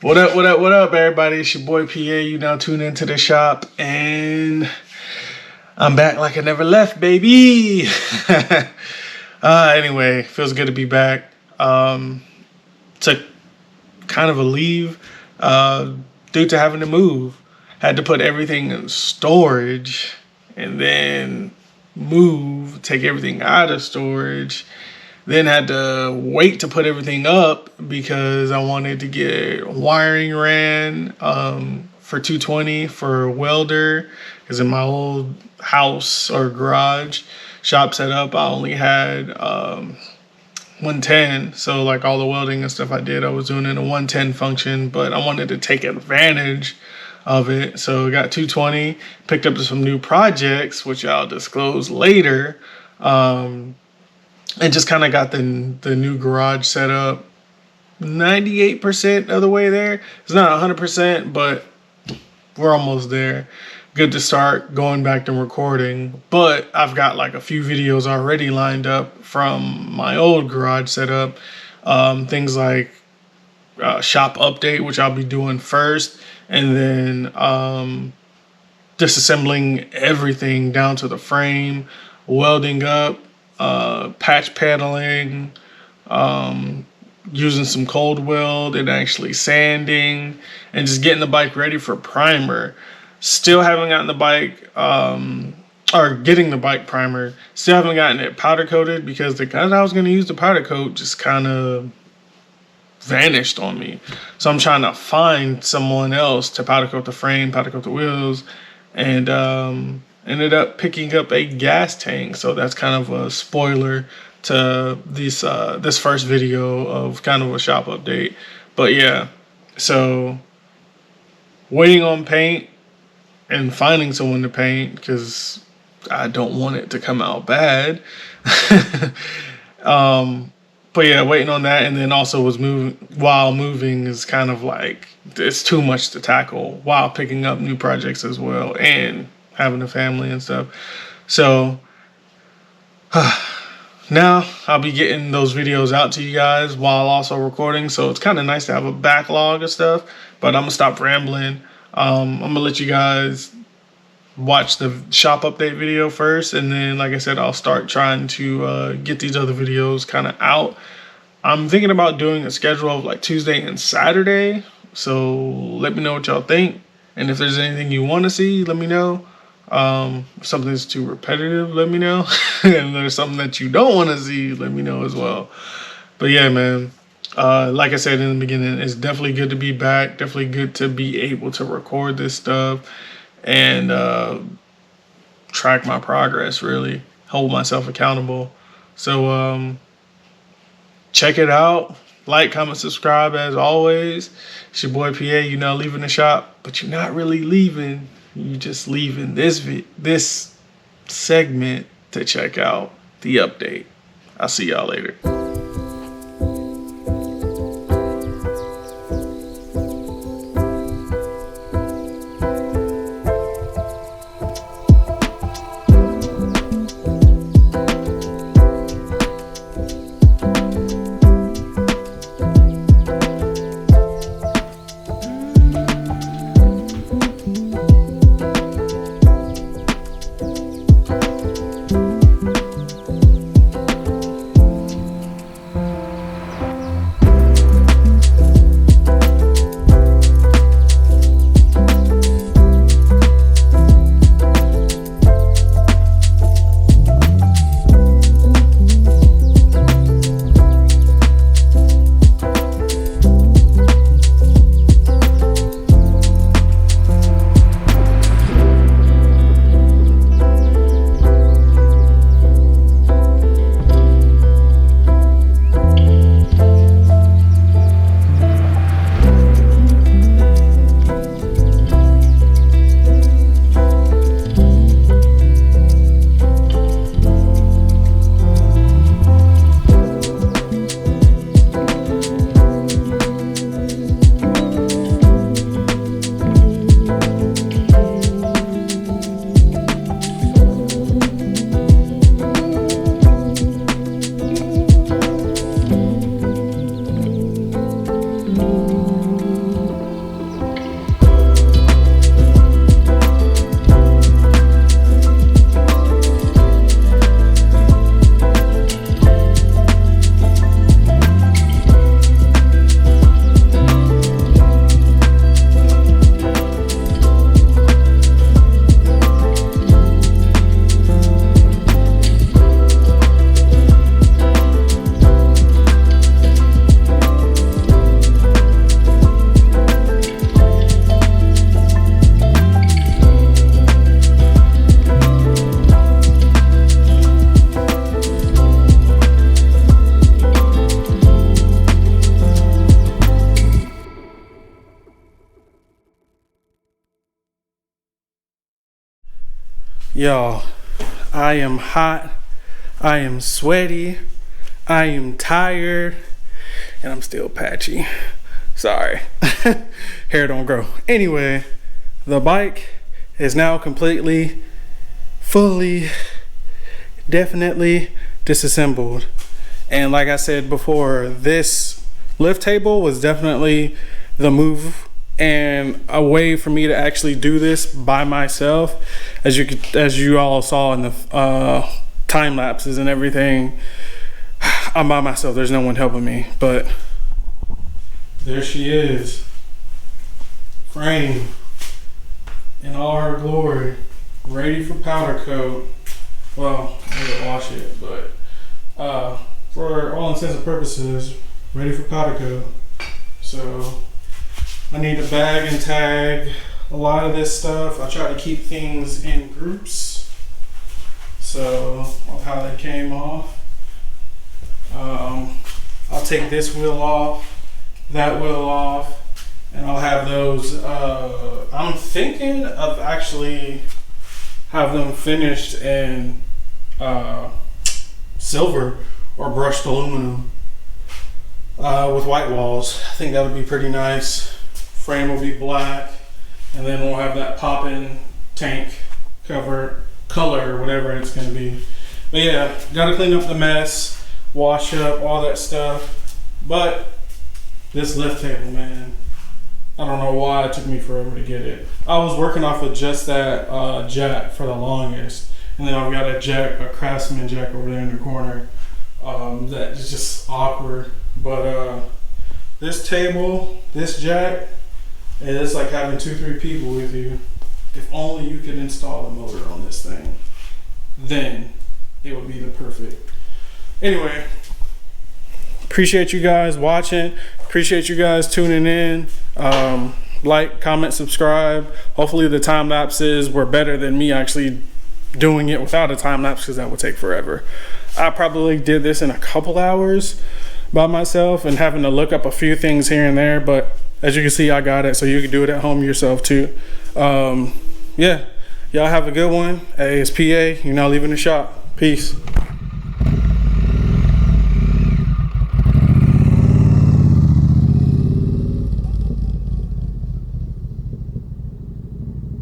What up, what up, what up, everybody? It's your boy PA. You now tune into the shop, and I'm back like I never left, baby. Anyway, feels good to be back. Took kind of a leave due to having to move. Had to put everything in storage and then move, take everything out of storage. Then had to wait to put everything up because I wanted to get wiring ran for 220 for a welder. Because in my old house or garage shop setup, I only had 110. So like all the welding and stuff I did, I was doing in a 110 function. But I wanted to take advantage of it. So I got 220, picked up some new projects, which I'll disclose later. And just kind of got the new garage set up 98% of the way there. It's not 100%, but we're almost there. Good to start going back to recording. But I've got like a few videos already lined up from my old garage setup. Things like shop update, which I'll be doing first. And then disassembling everything down to the frame, welding up, patch paneling, using some cold weld and actually sanding, and just getting the bike ready for primer. Still haven't gotten the bike, or getting the bike primer. Still haven't gotten it powder coated because the guy that I was going to use the powder coat just kind of vanished on me. So I'm trying to find someone else to powder coat the frame, powder coat the wheels, and ended up picking up a gas tank. So that's kind of a spoiler to this first video of kind of a shop update. But yeah, so waiting on paint and finding someone to paint because I don't want it to come out bad. But yeah, waiting on that, and then also was moving is kind of like, it's too much to tackle while picking up new projects as well and having a family and stuff. So now I'll be getting those videos out to you guys while also recording. So it's kind of nice to have a backlog of stuff, but I'm gonna stop rambling. I'm gonna let you guys watch the shop update video first, and then like I said, I'll start trying to get these other videos kind of out. I'm thinking about doing a schedule of like Tuesday and Saturday, so let me know what y'all think, and if there's anything you want to see, let me know. If something's too repetitive, let me know. And there's something that you don't want to see, let me know as well. But yeah, man, like I said in the beginning, it's definitely good to be back, definitely good to be able to record this stuff and track my progress, really hold myself accountable. So check it out, like, comment, subscribe as always. It's your boy PA. You're not leaving the shop, but you're not really leaving, you just leaving this segment to check out the update. I'll see y'all later. Y'all, I am hot, I am sweaty, I am tired, and I'm still patchy. Sorry. Hair don't grow. Anyway, the bike is now completely, fully, definitely disassembled. And like I said before, this lift table was definitely the move and a way for me to actually do this by myself. As you all saw in the time lapses and everything, I'm by myself. There's no one helping me. But there she is, frame in all her glory, ready for powder coat. Well, I gotta wash it, but for all intents and purposes, ready for powder coat. So I need to bag and tag a lot of this stuff. I try to keep things in groups, so of how they came off. I'll take this wheel off, that wheel off, and I'll have those. I'm thinking of actually have them finished in silver or brushed aluminum with white walls. I think that would be pretty nice. Frame will be black, and then we'll have that pop-in tank cover color, whatever it's going to be. But yeah, got to clean up the mess, wash up all that stuff. But this lift table, man, I don't know why it took me forever to get it. I was working off of just that jack for the longest, and then I've got a Craftsman jack over there in the corner that is just awkward. But this table, this jack, and it's like having 2-3 people with you. If only you could install the motor on this thing, then it would be the perfect. Anyway, appreciate you guys watching. Appreciate you guys tuning in. Like, comment, subscribe. Hopefully the time lapses were better than me actually doing it without a time lapse, because that would take forever. I probably did this in a couple hours by myself and having to look up a few things here and there, but as you can see, I got it, so you can do it at home yourself too. Yeah, y'all have a good one. Hey, it's PA. You're not leaving the shop. Peace.